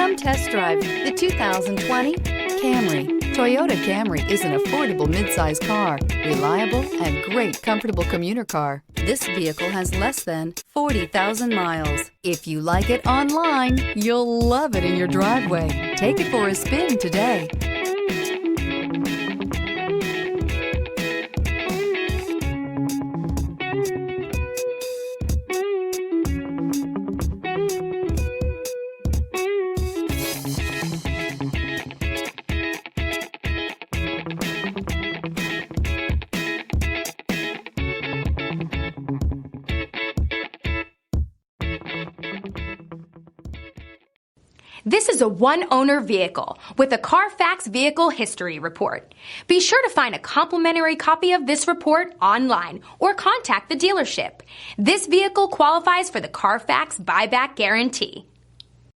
Come test drive the 2020 Camry. Toyota Camry is an affordable midsize car, reliable and great comfortable commuter car. This vehicle has less than 40,000 miles. If you like it online, you'll love it in your driveway. Take it for a spin today. This is a one-owner vehicle with a Carfax Vehicle History Report. Be sure to find a complimentary copy of this report online or contact the dealership. This vehicle qualifies for the Carfax Buyback Guarantee.